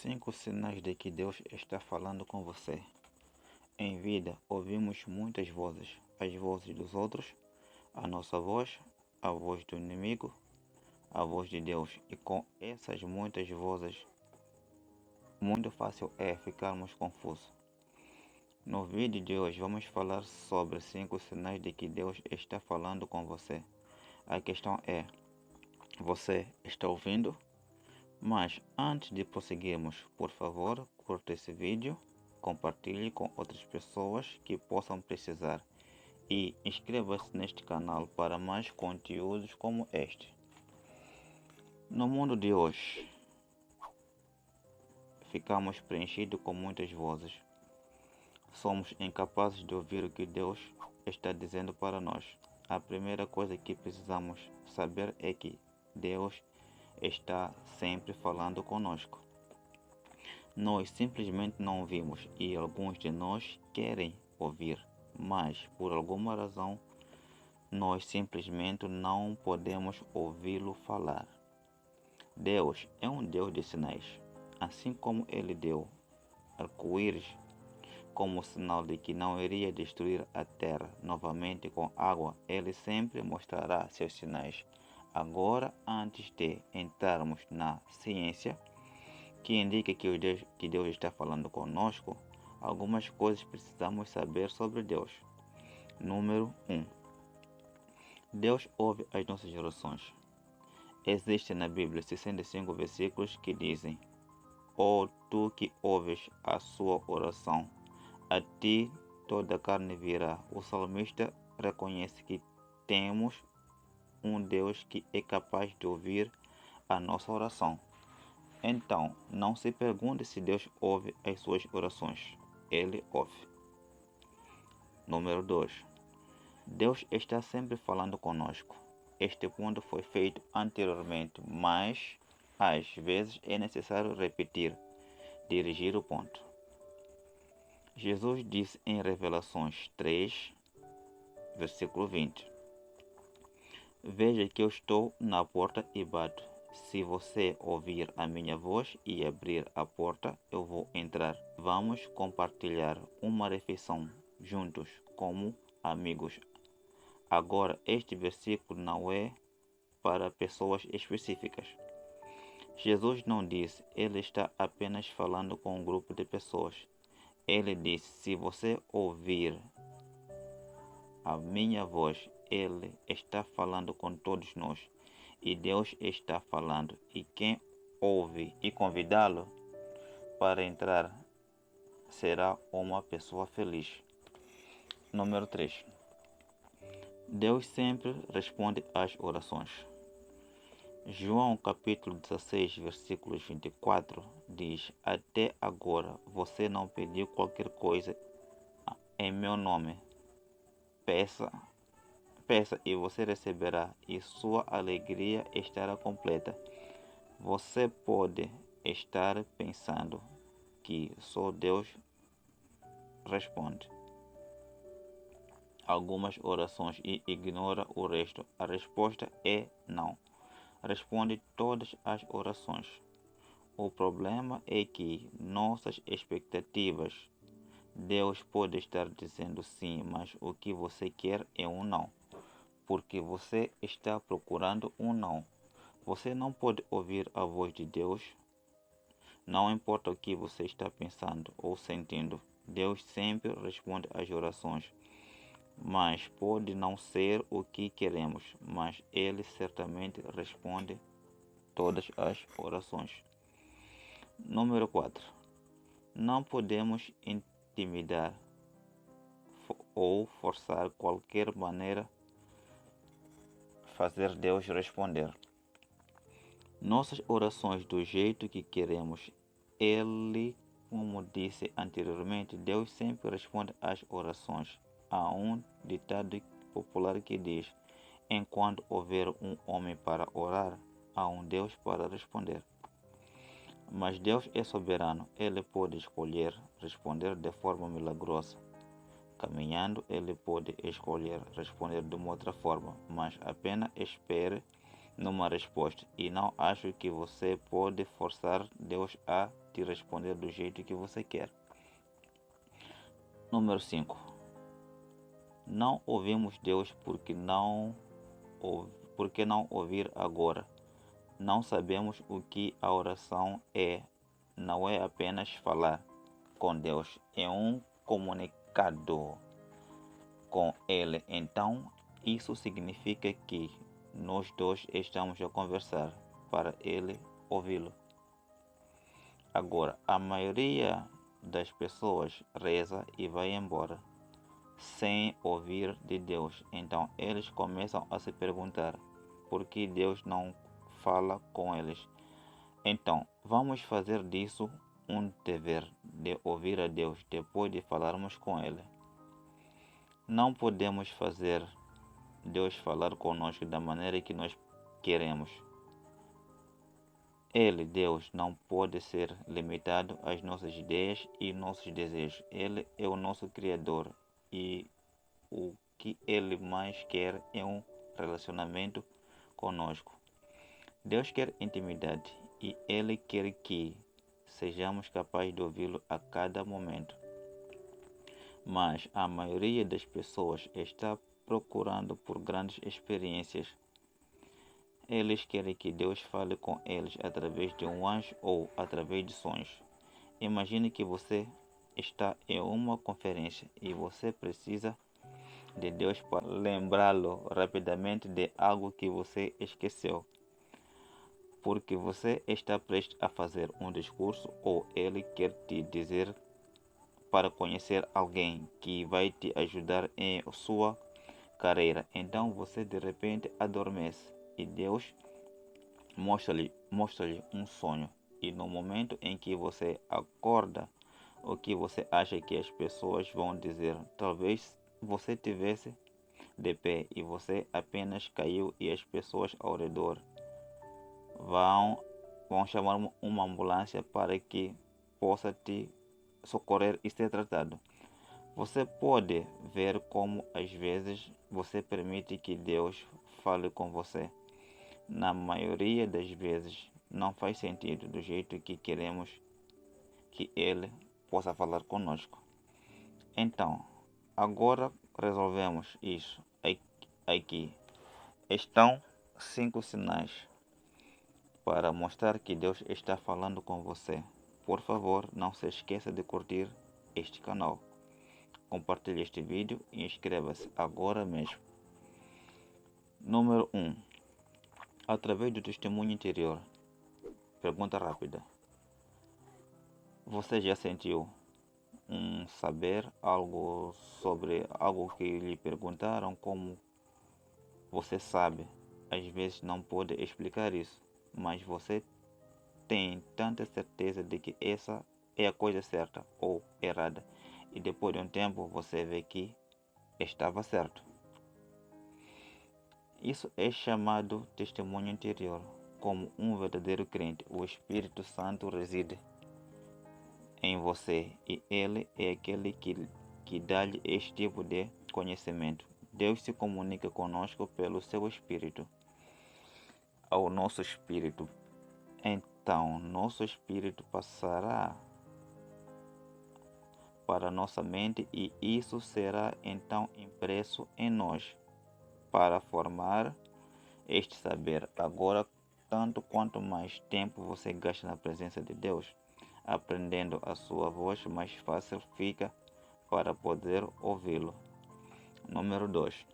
5 sinais de que Deus está falando com você. Em vida, ouvimos muitas vozes, as vozes dos outros, a nossa voz, a voz do inimigo, a voz de Deus. E com essas muitas vozes, muito fácil é ficarmos confusos. No vídeo de hoje, vamos falar sobre 5 sinais de que Deus está falando com você. A questão é, você está ouvindo? Mas antes de prosseguirmos, por favor, curta esse vídeo, compartilhe com outras pessoas que possam precisar e inscreva-se neste canal para mais conteúdos como este. No mundo de hoje, ficamos preenchidos com muitas vozes. Somos incapazes de ouvir o que Deus está dizendo para nós. A primeira coisa que precisamos saber é que Deus está sempre falando conosco. Nós simplesmente não ouvimos e alguns de nós querem ouvir, mas por alguma razão nós simplesmente não podemos ouvi-lo falar. Deus é um Deus de sinais. Assim como ele deu arco-íris como sinal de que não iria destruir a terra novamente com água, ele sempre mostrará seus sinais. Agora, antes de entrarmos na ciência, que indica que Deus está falando conosco, algumas coisas precisamos saber sobre Deus. Número 1. Deus ouve as nossas orações. Existem na Bíblia 65 versículos que dizem: "Ó tu que ouves a sua oração, a ti toda a carne virá." O salmista reconhece que temos um Deus que é capaz de ouvir a nossa oração. Então, não se pergunte se Deus ouve as suas orações. Ele ouve. Número 2. Deus está sempre falando conosco. Este ponto foi feito anteriormente, mas às vezes é necessário repetir, dirigir o ponto. Jesus disse em Revelações 3, versículo 20: "Veja que eu estou na porta e bato. Se você ouvir a minha voz e abrir a porta, eu vou entrar. Vamos compartilhar uma refeição juntos, como amigos." Agora, este versículo não é para pessoas específicas. Jesus não disse, ele está apenas falando com um grupo de pessoas. Ele disse, se você ouvir a minha voz, ele está falando com todos nós. E Deus está falando, e quem ouve e convidá-lo para entrar será uma pessoa feliz. Número 3. Deus sempre responde às orações. João capítulo 16, versículos 24 diz: "Até agora você não pediu qualquer coisa em meu nome. Peça e você receberá, e sua alegria estará completa." Você pode estar pensando que só Deus responde algumas orações e ignora o resto. A resposta é não. Responde todas as orações. O problema é que nossas expectativas, Deus pode estar dizendo sim, mas o que você quer é um não, porque você está procurando um não. Você não pode ouvir a voz de Deus. Não importa o que você está pensando ou sentindo, Deus sempre responde às orações. Mas pode não ser o que queremos, mas Ele certamente responde todas as orações. Número 4. Não podemos intimidar ou forçar qualquer maneira fazer Deus responder nossas orações do jeito que queremos. Ele, como disse anteriormente, Deus sempre responde às orações. Há um ditado popular que diz: enquanto houver um homem para orar, há um Deus para responder. Mas Deus é soberano, ele pode escolher responder de forma milagrosa. Caminhando, ele pode escolher responder de uma outra forma, mas apenas espere numa resposta, e não acho que você pode forçar Deus a te responder do jeito que você quer. Número 5. Não ouvimos Deus porque não ouvir agora? Não sabemos o que a oração é. Não é apenas falar com Deus, é um comunicado com Ele. Então, isso significa que nós dois estamos a conversar para Ele ouvi-lo. Agora, a maioria das pessoas reza e vai embora sem ouvir de Deus. Então, eles começam a se perguntar por que Deus não fala com eles. Então, vamos fazer disso um dever de ouvir a Deus depois de falarmos com Ele. Não podemos fazer Deus falar conosco da maneira que nós queremos. Ele, Deus, não pode ser limitado às nossas ideias e nossos desejos. Ele é o nosso Criador e o que Ele mais quer é um relacionamento conosco. Deus quer intimidade e Ele quer que sejamos capazes de ouvi-lo a cada momento. Mas a maioria das pessoas está procurando por grandes experiências. Eles querem que Deus fale com eles através de um anjo ou através de sonhos. Imagine que você está em uma conferência e você precisa de Deus para lembrá-lo rapidamente de algo que você esqueceu. Porque você está prestes a fazer um discurso ou Ele quer te dizer para conhecer alguém que vai te ajudar em sua carreira. Então você de repente adormece e Deus mostra-lhe um sonho. E no momento em que você acorda, o que você acha que as pessoas vão dizer? Talvez você tivesse de pé e você apenas caiu e as pessoas ao redor vão chamar uma ambulância para que possa te socorrer e ser tratado. Você pode ver como às vezes você permite que Deus fale com você. Na maioria das vezes não faz sentido do jeito que queremos que Ele possa falar conosco. Então, agora resolvemos isso. Aqui estão 5 sinais para mostrar que Deus está falando com você. Por favor, não se esqueça de curtir este canal. Compartilhe este vídeo e inscreva-se agora mesmo. Número 1. Através do testemunho interior. Pergunta rápida. Você já sentiu saber algo sobre algo que lhe perguntaram? Como você sabe? Às vezes não pode explicar isso, mas você tem tanta certeza de que essa é a coisa certa ou errada, e depois de um tempo você vê que estava certo. Isso é chamado testemunho interior. Como um verdadeiro crente, o Espírito Santo reside em você e Ele é aquele que dá-lhe este tipo de conhecimento. Deus se comunica conosco pelo seu Espírito ao nosso Espírito. Então, nosso Espírito passará para nossa mente e isso será então impresso em nós para formar este saber. Agora, tanto quanto mais tempo você gasta na presença de Deus, aprendendo a sua voz, mais fácil fica para poder ouvi-lo. Número 2.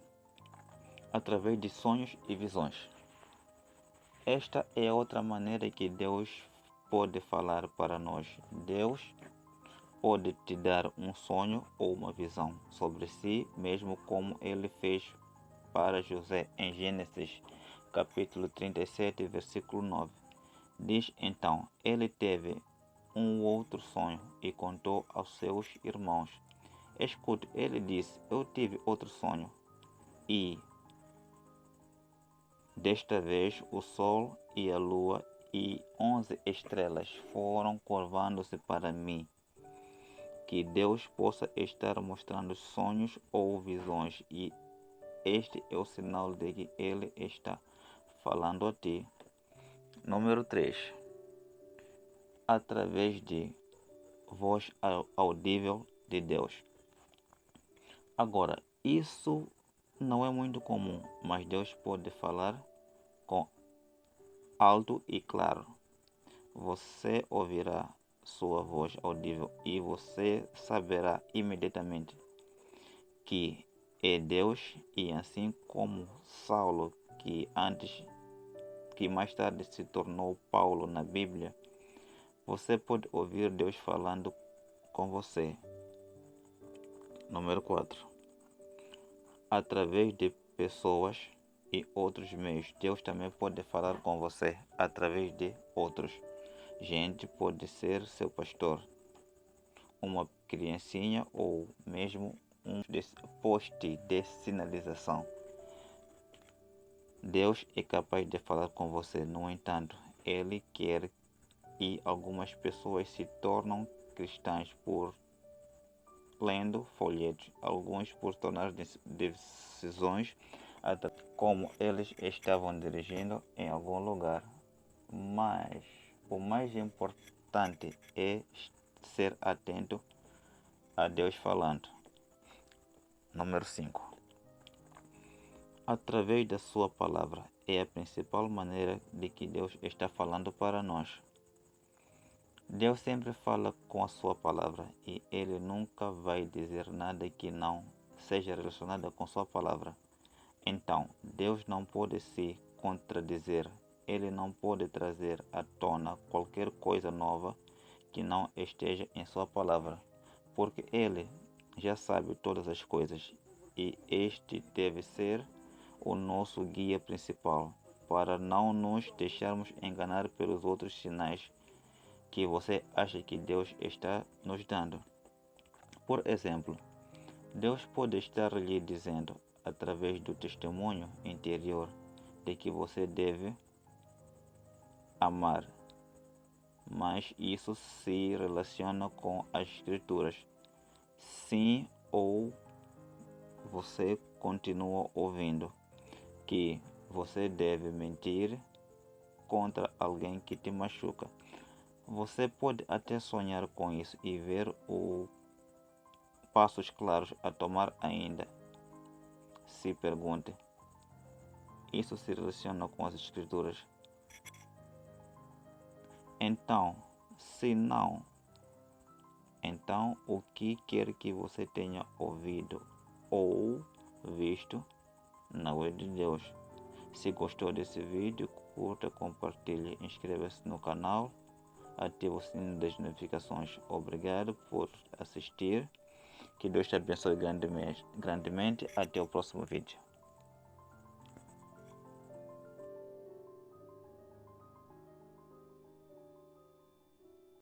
Através de sonhos e visões. Esta é outra maneira que Deus pode falar para nós. Deus pode te dar um sonho ou uma visão sobre si mesmo, como ele fez para José em Gênesis capítulo 37, versículo 9. Diz então, ele teve um outro sonho e contou aos seus irmãos. Escute, ele disse, eu tive outro sonho e desta vez o sol e a lua e 11 estrelas foram curvando-se para mim. Que Deus possa estar mostrando sonhos ou visões e este é o sinal de que Ele está falando a ti. Número 3. Através de voz audível de Deus. Agora, isso não é muito comum, mas Deus pode falar com alto e claro. Você ouvirá sua voz audível e você saberá imediatamente que é Deus, e assim como Saulo, que mais tarde se tornou Paulo na Bíblia, você pode ouvir Deus falando com você. Número 4. Através de pessoas e outros meios. Deus também pode falar com você através de outros. Gente pode ser seu pastor, uma criancinha ou mesmo um poste de sinalização. Deus é capaz de falar com você, no entanto, Ele quer e algumas pessoas se tornam cristãs por lendo folhetos, alguns por tomar decisões como eles estavam dirigindo em algum lugar. Mas o mais importante é ser atento a Deus falando. Número 5. Através da sua palavra é a principal maneira de que Deus está falando para nós. Deus sempre fala com a sua palavra e Ele nunca vai dizer nada que não seja relacionado com sua palavra. Então, Deus não pode se contradizer. Ele não pode trazer à tona qualquer coisa nova que não esteja em sua palavra, porque Ele já sabe todas as coisas e este deve ser o nosso guia principal, para não nos deixarmos enganar pelos outros sinais que você acha que Deus está nos dando. Por exemplo, Deus pode estar lhe dizendo, através do testemunho interior, de que você deve amar, mas isso se relaciona com as Escrituras. Sim, ou você continua ouvindo que você deve mentir contra alguém que te machuca. Você pode até sonhar com isso e ver os passos claros a tomar ainda. Se pergunte, isso se relaciona com as Escrituras? Então, se não, então o que quer que você tenha ouvido ou visto não é de Deus. Se gostou desse vídeo, curta, compartilhe, inscreva-se no canal, ative o sininho das notificações. Obrigado por assistir. Que Deus te abençoe grandemente. Até o próximo vídeo.